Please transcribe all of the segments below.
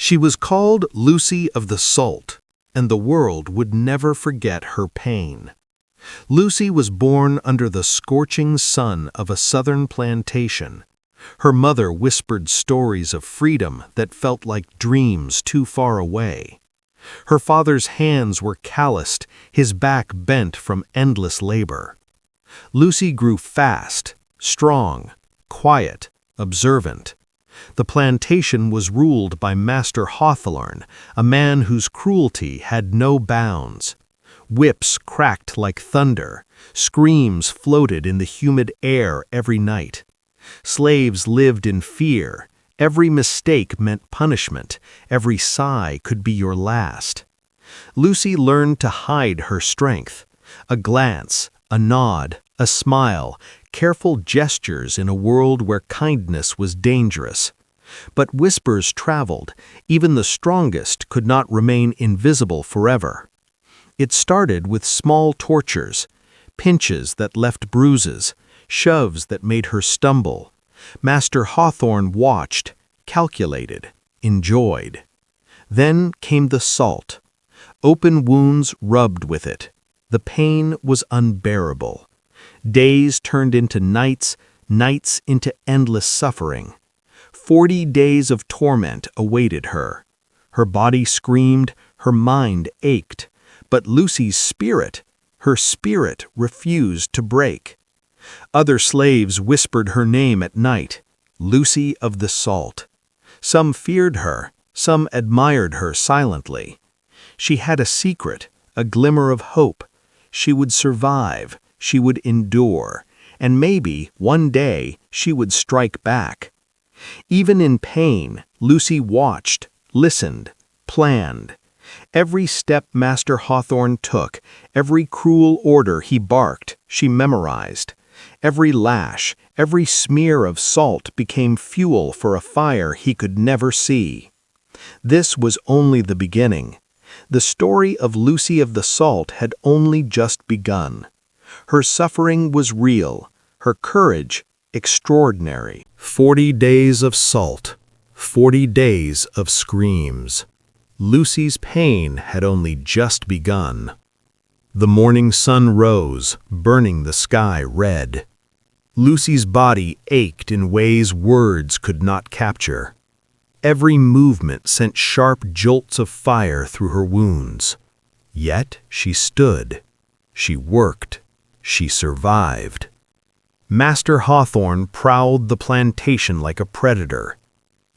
She was called Lucy of the Salt, and the world would never forget her pain. Lucy was born under the scorching sun of a southern plantation. Her mother whispered stories of freedom that felt like dreams too far away. Her father's hands were calloused, his back bent from endless labor. Lucy grew fast, strong, quiet, observant. The plantation was ruled by Master Hawthorne, a man whose cruelty had no bounds. Whips cracked like thunder, screams floated in the humid air every night. Slaves lived in fear. Every mistake meant punishment. Every sigh could be your last. Lucy learned to hide her strength. A glance, a nod, a smile, careful gestures in a world where kindness was dangerous. But whispers traveled. Even the strongest could not remain invisible forever. It started with small tortures, pinches that left bruises, shoves that made her stumble. Master Hawthorne watched, calculated, enjoyed. Then came the salt. Open wounds rubbed with it. The pain was unbearable. Days turned into nights, nights into endless suffering. 40 days of torment awaited her. Her body screamed, her mind ached, but Lucy's spirit, her spirit refused to break. Other slaves whispered her name at night, Lucy of the Salt. Some feared her, some admired her silently. She had a secret, a glimmer of hope. She would survive, she would endure, and maybe, one day, she would strike back. Even in pain, Lucy watched, listened, planned. Every step Master Hawthorne took, every cruel order he barked, she memorized. Every lash, every smear of salt became fuel for a fire he could never see. This was only the beginning. The story of Lucy of the Salt had only just begun. Her suffering was real, her courage extraordinary. 40 days of salt, 40 days of screams. Lucy's pain had only just begun. The morning sun rose, burning the sky red. Lucy's body ached in ways words could not capture. Every movement sent sharp jolts of fire through her wounds. Yet she stood. She worked. She survived. Master Hawthorne prowled the plantation like a predator.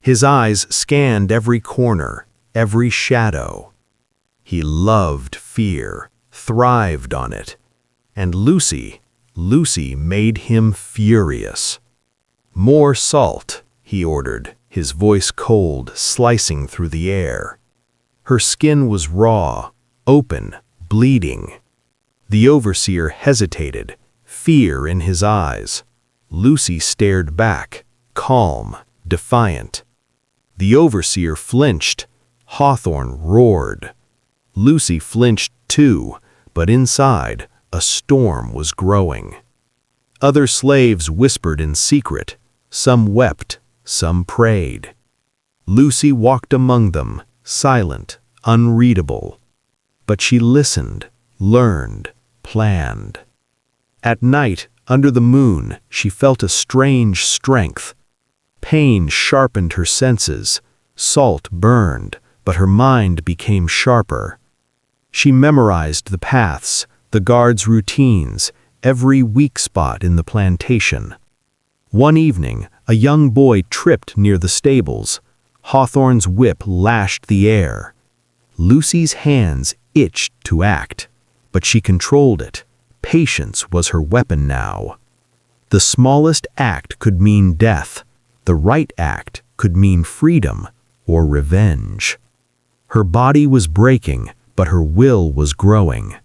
His eyes scanned every corner, every shadow. He loved fear, thrived on it. And Lucy made him furious. More salt, he ordered, his voice cold, slicing through the air. Her skin was raw, open, bleeding. The overseer hesitated, fear in his eyes. Lucy stared back, calm, defiant. The overseer flinched. Hawthorne roared. Lucy flinched too, but inside, a storm was growing. Other slaves whispered in secret. Some wept, some prayed. Lucy walked among them, silent, unreadable. But she listened, learned, planned. At night, under the moon, she felt a strange strength. Pain sharpened her senses. Salt burned, but her mind became sharper. She memorized the paths, the guards' routines, every weak spot in the plantation. One evening, a young boy tripped near the stables. Hawthorne's whip lashed the air. Lucy's hands itched to act, but she controlled it. Patience was her weapon now. The smallest act could mean death. The right act could mean freedom or revenge. Her body was breaking, but her will was growing.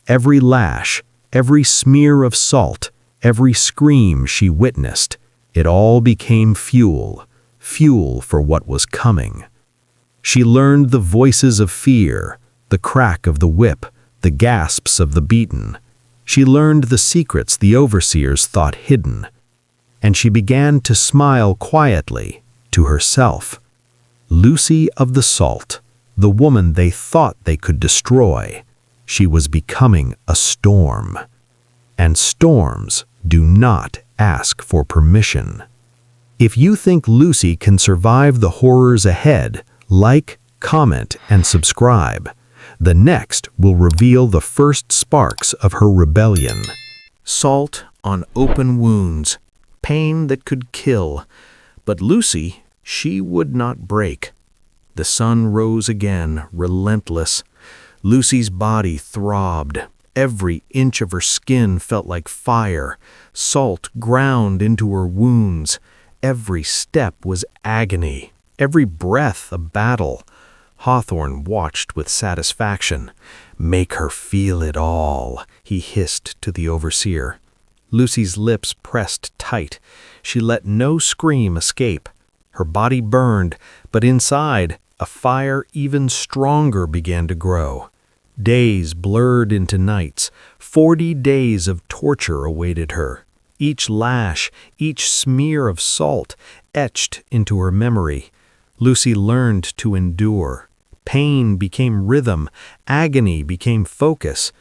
Every lash, every smear of salt, every scream she witnessed, it all became fuel, fuel for what was coming. She learned the voices of fear, the crack of the whip, the gasps of the beaten. She learned the secrets the overseers thought hidden. And she began to smile quietly to herself. Lucy of the Salt, the woman they thought they could destroy. She was becoming a storm. And storms do not ask for permission. If you think Lucy can survive the horrors ahead, like, comment, and subscribe. The next will reveal the first sparks of her rebellion. Salt on open wounds, pain that could kill. But Lucy, she would not break. The sun rose again, relentless. Lucy's body throbbed. Every inch of her skin felt like fire. Salt ground into her wounds. Every step was agony. Every breath a battle. Hawthorne watched with satisfaction. "Make her feel it all," he hissed to the overseer. Lucy's lips pressed tight. She let no scream escape. Her body burned, but inside, a fire even stronger began to grow. Days blurred into nights. 40 days of torture awaited her. Each lash, each smear of salt, etched into her memory. Lucy learned to endure. Pain became rhythm, agony became focus.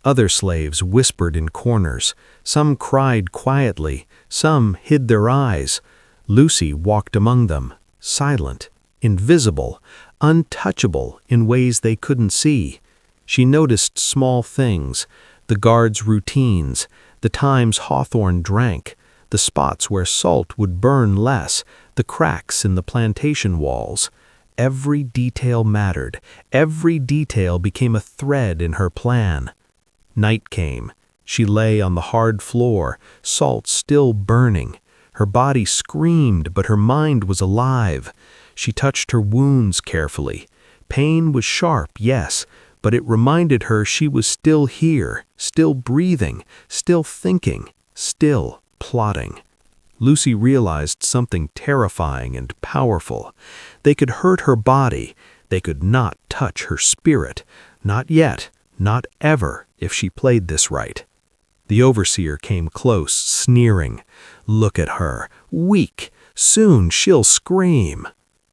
Other slaves whispered in corners. Some cried quietly, some hid their eyes. Lucy walked among them, silent, invisible, untouchable in ways they couldn't see. She noticed small things, the guards' routines, the times Hawthorne drank, the spots where salt would burn less, the cracks in the plantation walls. Every detail mattered. Every detail became a thread in her plan. Night came. She lay on the hard floor, salt still burning. Her body screamed, but her mind was alive. She touched her wounds carefully. Pain was sharp, yes, but it reminded her she was still here, still breathing, still thinking, still plotting. Lucy realized something terrifying and powerful. They could hurt her body. They could not touch her spirit. Not yet, not ever, if she played this right. The overseer came close, sneering. "Look at her, weak. Soon she'll scream."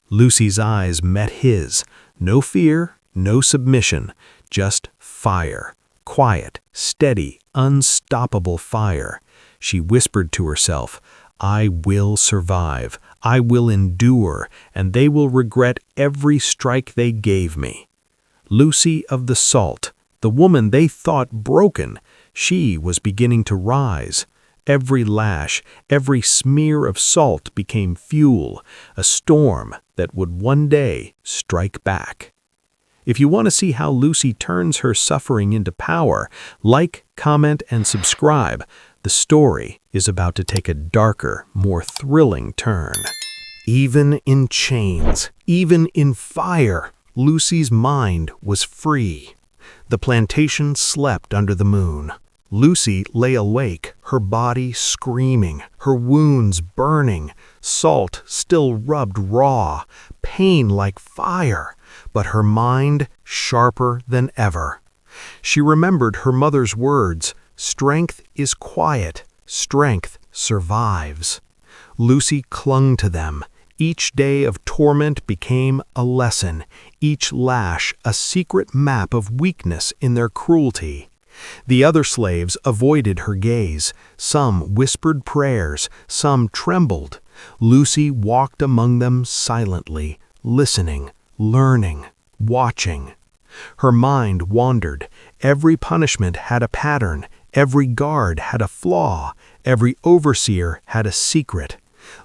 Lucy's eyes met his. No fear, no submission, just fire. Quiet, steady, unstoppable fire. She whispered to herself, "I will survive. I will endure, and they will regret every strike they gave me." Lucy of the Salt, the woman they thought broken, she was beginning to rise. Every lash, every smear of salt became fuel, a storm that would one day strike back. If you want to see how Lucy turns her suffering into power, like, comment, and subscribe. The story is about to take a darker, more thrilling turn. Even in chains, even in fire, Lucy's mind was free. The plantation slept under the moon. Lucy lay awake, her body screaming, her wounds burning, salt still rubbed raw, pain like fire, but her mind sharper than ever. She remembered her mother's words, "Strength is quiet, strength survives." Lucy clung to them. Each day of torment became a lesson, each lash a secret map of weakness in their cruelty. The other slaves avoided her gaze. Some whispered prayers, some trembled. Lucy walked among them silently, listening, learning, watching. Her mind wandered. Every punishment had a pattern. Every guard had a flaw. Every overseer had a secret.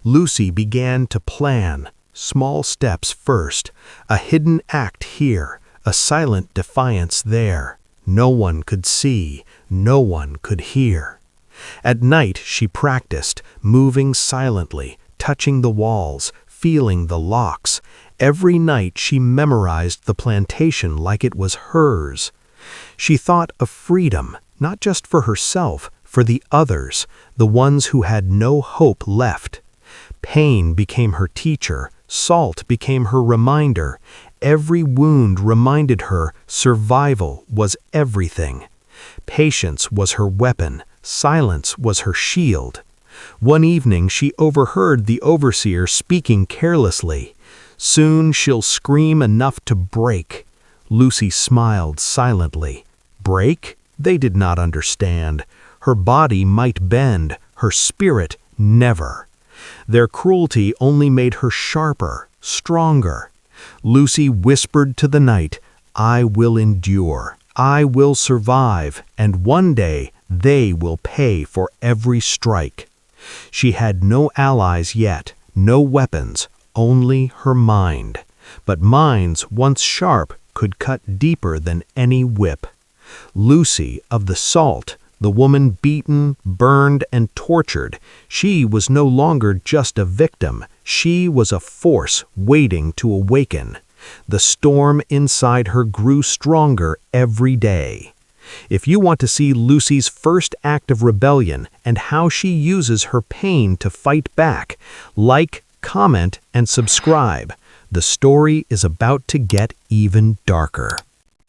Lucy began to plan. Small steps first. A hidden act here. A silent defiance there. No one could see. No one could hear. At night she practiced, moving silently, touching the walls, feeling the locks. Every night she memorized the plantation like it was hers. She thought of freedom, not just for herself, for the others, the ones who had no hope left. Pain became her teacher, salt became her reminder. Every wound reminded her survival was everything. Patience was her weapon, silence was her shield. One evening she overheard the overseer speaking carelessly. Soon she'll scream enough to break. Lucy smiled silently. Break? They did not understand. Her body might bend, her spirit never. Their cruelty only made her sharper, stronger. Lucy whispered to the night, I will endure, I will survive, and one day they will pay for every strike. She had no allies yet, no weapons, only her mind. But minds, once sharp, could cut deeper than any whip. Lucy of the Salt, the woman beaten, burned, and tortured, she was no longer just a victim. She was a force waiting to awaken. The storm inside her grew stronger every day. If you want to see Lucy's first act of rebellion and how she uses her pain to fight back, like, comment, and subscribe. The story is about to get even darker.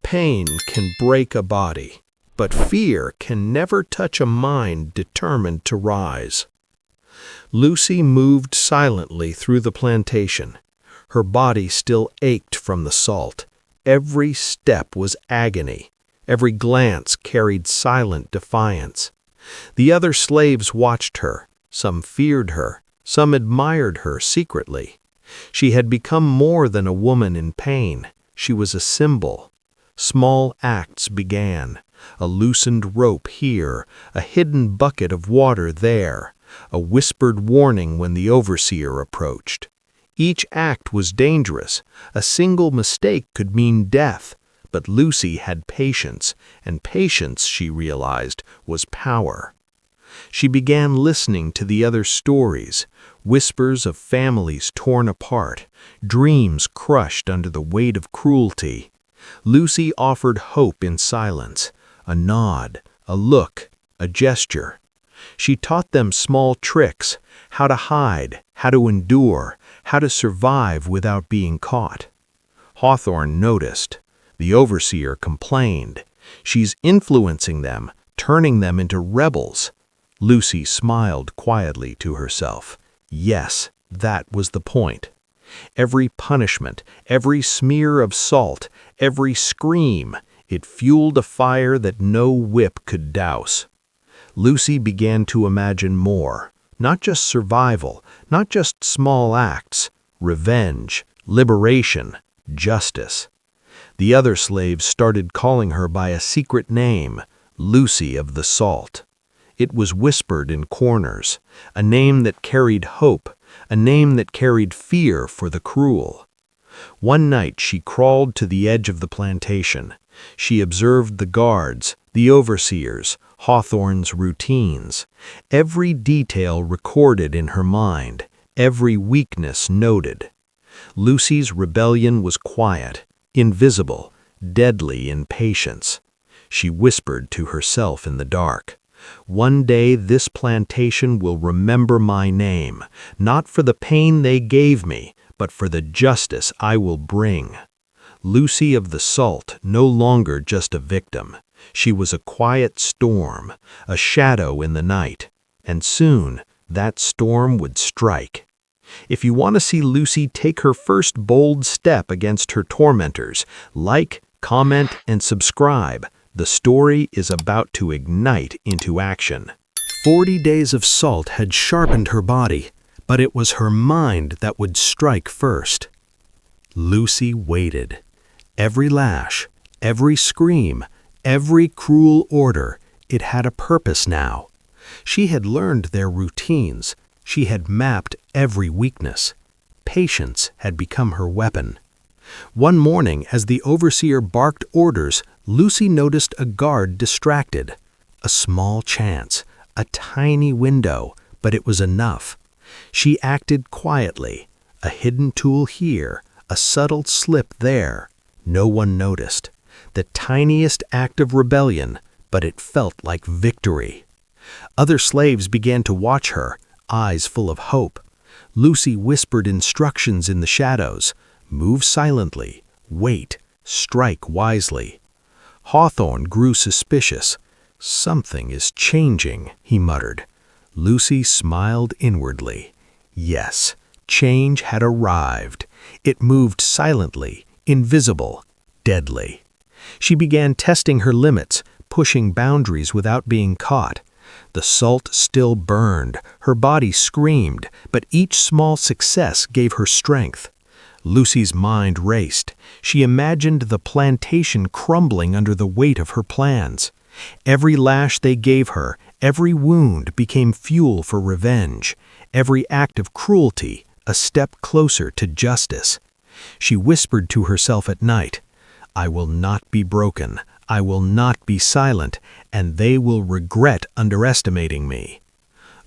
Pain can break a body, but fear can never touch a mind determined to rise. Lucy moved silently through the plantation. Her body still ached from the salt. Every step was agony. Every glance carried silent defiance. The other slaves watched her. Some feared her. Some admired her secretly. She had become more than a woman in pain. She was a symbol. Small acts began. A loosened rope here, a hidden bucket of water there, a whispered warning when the overseer approached. Each act was dangerous. A single mistake could mean death. But Lucy had patience, and patience, she realized, was power. She began listening to the other stories, whispers of families torn apart, dreams crushed under the weight of cruelty. Lucy offered hope in silence, a nod, a look, a gesture. She taught them small tricks, how to hide, how to endure, how to survive without being caught. Hawthorne noticed. The overseer complained. She's influencing them, turning them into rebels. Lucy smiled quietly to herself. Yes, that was the point. Every punishment, every smear of salt, every scream, it fueled a fire that no whip could douse. Lucy began to imagine more, not just survival, not just small acts, revenge, liberation, justice. The other slaves started calling her by a secret name, Lucy of the Salt. It was whispered in corners, a name that carried hope, a name that carried fear for the cruel. One night she crawled to the edge of the plantation. She observed the guards, the overseers, Hawthorne's routines. Every detail recorded in her mind, every weakness noted. Lucy's rebellion was quiet, invisible, deadly in patience. She whispered to herself in the dark, one day this plantation will remember my name, not for the pain they gave me, but for the justice I will bring. Lucy of the Salt, no longer just a victim. She was a quiet storm, a shadow in the night, and soon that storm would strike. If you want to see Lucy take her first bold step against her tormentors, like, comment, and subscribe. The story is about to ignite into action. 40 days of salt had sharpened her body, but it was her mind that would strike first. Lucy waited. Every lash, every scream, every cruel order, it had a purpose now. She had learned their routines. She had mapped every weakness. Patience had become her weapon. One morning, as the overseer barked orders, Lucy noticed a guard distracted. A small chance, a tiny window, but it was enough. She acted quietly, a hidden tool here, a subtle slip there. No one noticed. The tiniest act of rebellion, but it felt like victory. Other slaves began to watch her, eyes full of hope. Lucy whispered instructions in the shadows. Move silently, wait, strike wisely. Hawthorne grew suspicious. Something is changing, he muttered. Lucy smiled inwardly. Yes, change had arrived. It moved silently, invisible, deadly. She began testing her limits, pushing boundaries without being caught. The salt still burned, her body screamed, but each small success gave her strength. Lucy's mind raced. She imagined the plantation crumbling under the weight of her plans. Every lash they gave her, every wound became fuel for revenge. Every act of cruelty, a step closer to justice. She whispered to herself at night, "I will not be broken. I will not be silent, and they will regret underestimating me."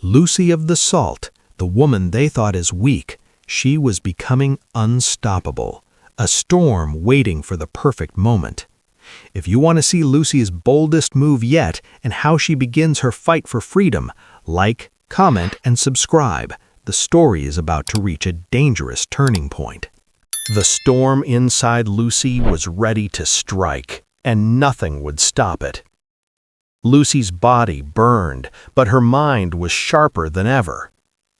Lucy of the Salt, the woman they thought as weak, she was becoming unstoppable, a storm waiting for the perfect moment. If you want to see Lucy's boldest move yet and how she begins her fight for freedom, like, comment, and subscribe. The story is about to reach a dangerous turning point. The storm inside Lucy was ready to strike, and nothing would stop it. Lucy's body burned, but her mind was sharper than ever.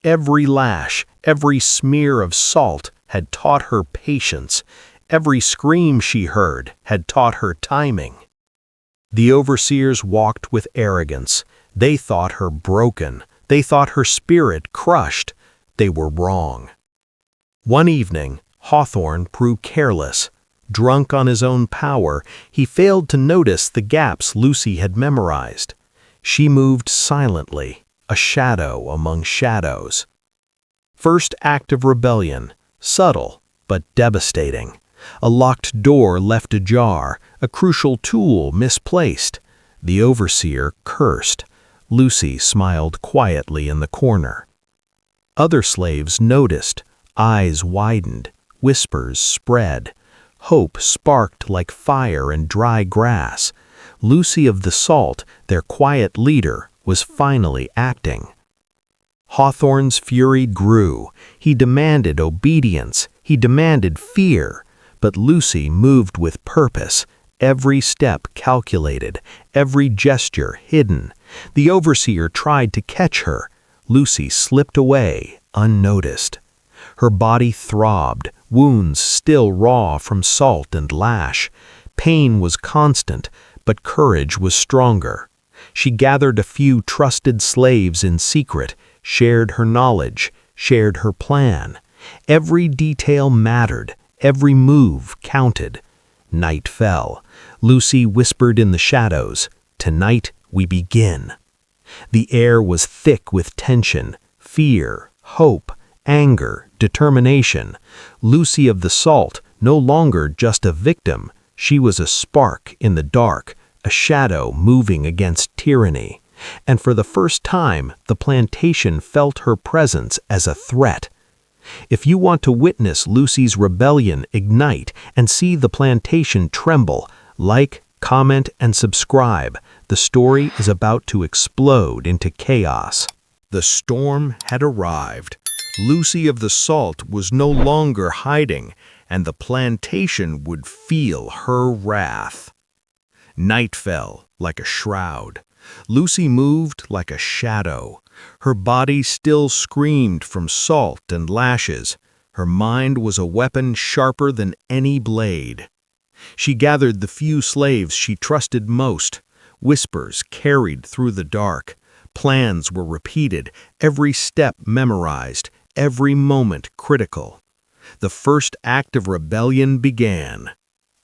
Every lash, every smear of salt had taught her patience. Every scream she heard had taught her timing. The overseers walked with arrogance. They thought her broken. They thought her spirit crushed. They were wrong. One evening, Hawthorne grew careless. Drunk on his own power, he failed to notice the gaps Lucy had memorized. She moved silently, a shadow among shadows. First act of rebellion, subtle but devastating. A locked door left ajar, a crucial tool misplaced. The overseer cursed. Lucy smiled quietly in the corner. Other slaves noticed. Eyes widened. Whispers spread. Hope sparked like fire in dry grass. Lucy of the Salt, their quiet leader, was finally acting. Hawthorne's fury grew. He demanded obedience. He demanded fear. But Lucy moved with purpose, every step calculated, every gesture hidden. The overseer tried to catch her. Lucy slipped away, unnoticed. Her body throbbed, wounds still raw from salt and lash. Pain was constant, but courage was stronger. She gathered a few trusted slaves in secret, shared her knowledge, shared her plan. Every detail mattered. Every move counted. Night fell. Lucy whispered in the shadows, "Tonight we begin." The air was thick with tension, fear, hope, anger, determination. Lucy of the Salt, no longer just a victim, she was a spark in the dark, a shadow moving against tyranny. And for the first time, the plantation felt her presence as a threat. If you want to witness Lucy's rebellion ignite and see the plantation tremble, like, comment, and subscribe. The story is about to explode into chaos. The storm had arrived. Lucy of the Salt was no longer hiding, and the plantation would feel her wrath. Night fell like a shroud. Lucy moved like a shadow. Her body still screamed from salt and lashes. Her mind was a weapon sharper than any blade. She gathered the few slaves she trusted most. Whispers carried through the dark. Plans were repeated, every step memorized, every moment critical. The first act of rebellion began.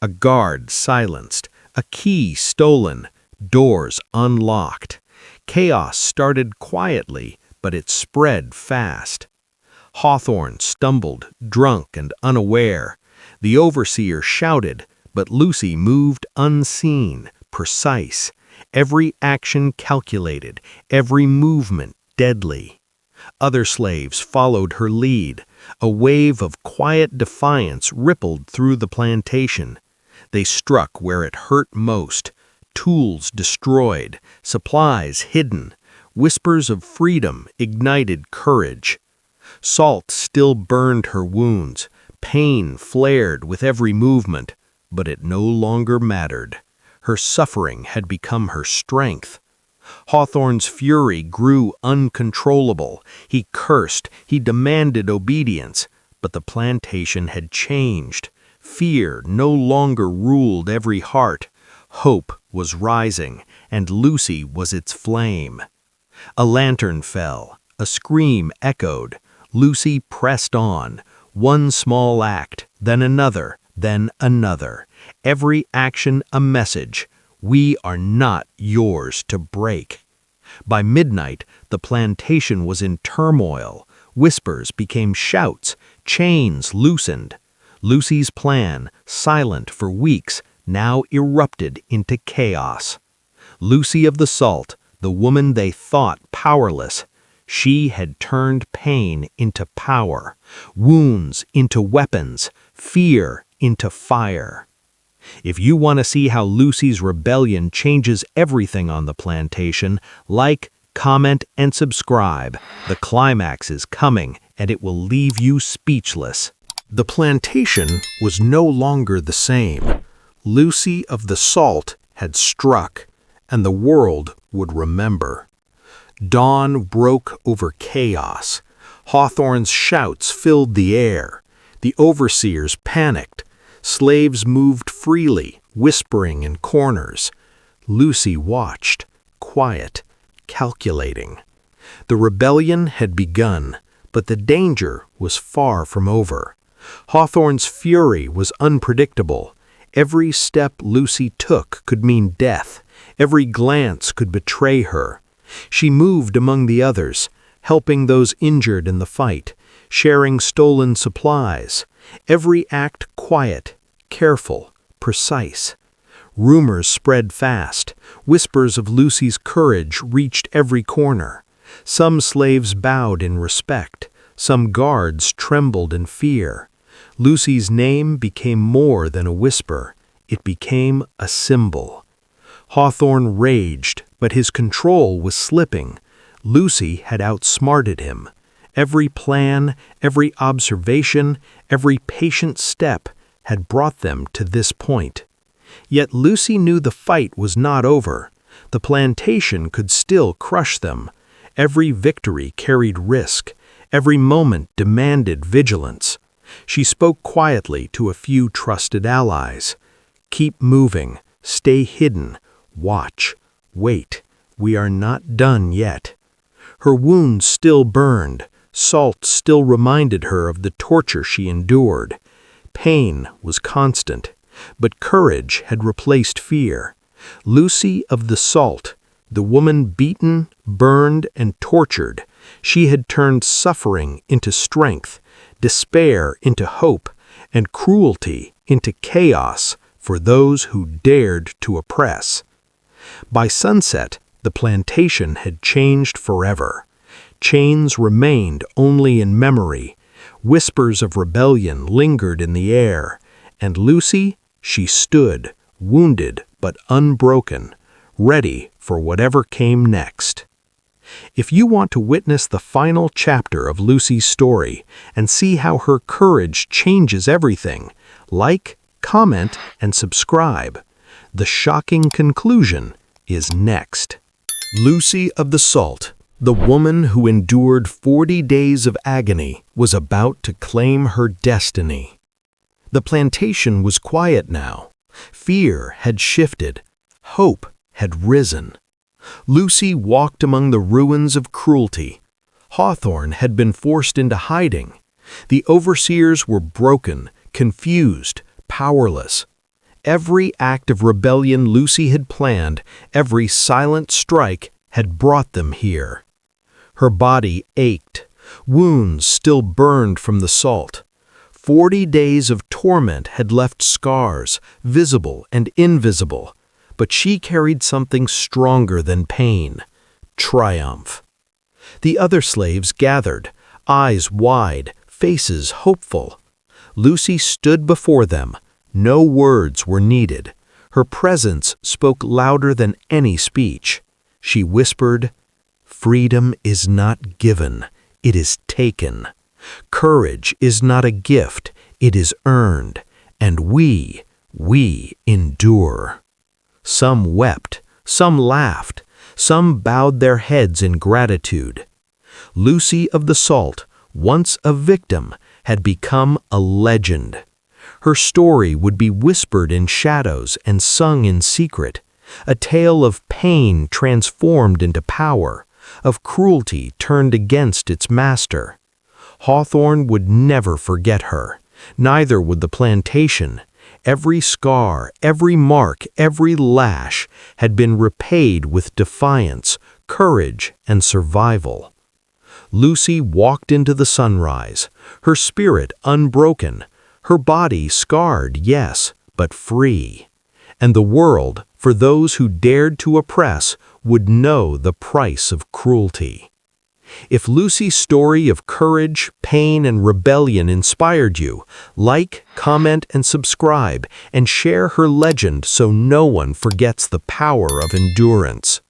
A guard silenced, a key stolen, doors unlocked. Chaos started quietly, but it spread fast. Hawthorne stumbled, drunk and unaware. The overseer shouted, but Lucy moved unseen, precise. Every action calculated, every movement deadly. Other slaves followed her lead. A wave of quiet defiance rippled through the plantation. They struck where it hurt most. Tools destroyed, supplies hidden. Whispers of freedom ignited courage. Salt still burned her wounds. Pain flared with every movement, but it no longer mattered. Her suffering had become her strength. Hawthorne's fury grew uncontrollable. He cursed, he demanded obedience, But the plantation had changed. Fear no longer ruled every heart. Hope was rising, and Lucy was its flame. A lantern fell. A scream echoed. Lucy pressed on. One small act, then another, then another. Every action a message. We are not yours to break. By midnight, the plantation was in turmoil. Whispers became shouts. Chains loosened. Lucy's plan, silent for weeks, now erupted into chaos. Lucy of the Salt, the woman they thought powerless, she had turned pain into power, wounds into weapons, fear into fire. If you want to see how Lucy's rebellion changes everything on the plantation, like, comment, and subscribe. The climax is coming, and it will leave you speechless. The plantation was no longer the same. Lucy of the Salt had struck, and the world would remember. Dawn broke over chaos. Hawthorne's shouts filled the air. The overseers panicked. Slaves moved freely, whispering in corners. Lucy watched, quiet, calculating. The rebellion had begun, but the danger was far from over. Hawthorne's fury was unpredictable. Every step Lucy took could mean death. Every glance could betray her. She moved among the others, helping those injured in the fight, sharing stolen supplies. Every act quiet, careful, precise. Rumors spread fast. Whispers of Lucy's courage reached every corner. Some slaves bowed in respect. Some guards trembled in fear. Lucy's name became more than a whisper. It became a symbol. Hawthorne raged, but his control was slipping. Lucy had outsmarted him. Every plan, every observation, every patient step had brought them to this point. Yet Lucy knew the fight was not over. The plantation could still crush them. Every victory carried risk. Every moment demanded vigilance. She spoke quietly to a few trusted allies. Keep moving. Stay hidden. Watch. Wait. We are not done yet. Her wounds still burned. Salt still reminded her of the torture she endured. Pain was constant, but courage had replaced fear. Lucy of the Salt, the woman beaten, burned, and tortured, she had turned suffering into strength, despair into hope, and cruelty into chaos for those who dared to oppress. By sunset, the plantation had changed forever. Chains remained only in memory. Whispers of rebellion lingered in the air. And Lucy, she stood, wounded but unbroken, ready for whatever came next. If you want to witness the final chapter of Lucy's story and see how her courage changes everything, like, comment, and subscribe. The shocking conclusion is next. Lucy of the Salt, the woman who endured 40 days of agony, was about to claim her destiny. The plantation was quiet now. Fear had shifted. Hope had risen. Lucy walked among the ruins of cruelty. Hawthorne had been forced into hiding. The overseers were broken, confused, powerless. Every act of rebellion Lucy had planned, every silent strike, had brought them here. Her body ached. Wounds still burned from the salt. 40 days of torment had left scars, visible and invisible. But she carried something stronger than pain: triumph. The other slaves gathered, eyes wide, faces hopeful. Lucy stood before them. No words were needed. Her presence spoke louder than any speech. She whispered, "Freedom is not given, it is taken. Courage is not a gift, it is earned. And we endure." Some wept, some laughed, some bowed their heads in gratitude. Lucy of the Salt, once a victim, had become a legend. Her story would be whispered in shadows and sung in secret, a tale of pain transformed into power, of cruelty turned against its master. Hawthorne would never forget her, neither would the plantation. Every scar, every mark, every lash had been repaid with defiance, courage, and survival. Lucy walked into the sunrise, her spirit unbroken, her body scarred, yes, but free. And the world, for those who dared to oppress, would know the price of cruelty. If Lucy's story of courage, pain, and rebellion inspired you, like, comment, and subscribe, and share her legend so no one forgets the power of endurance.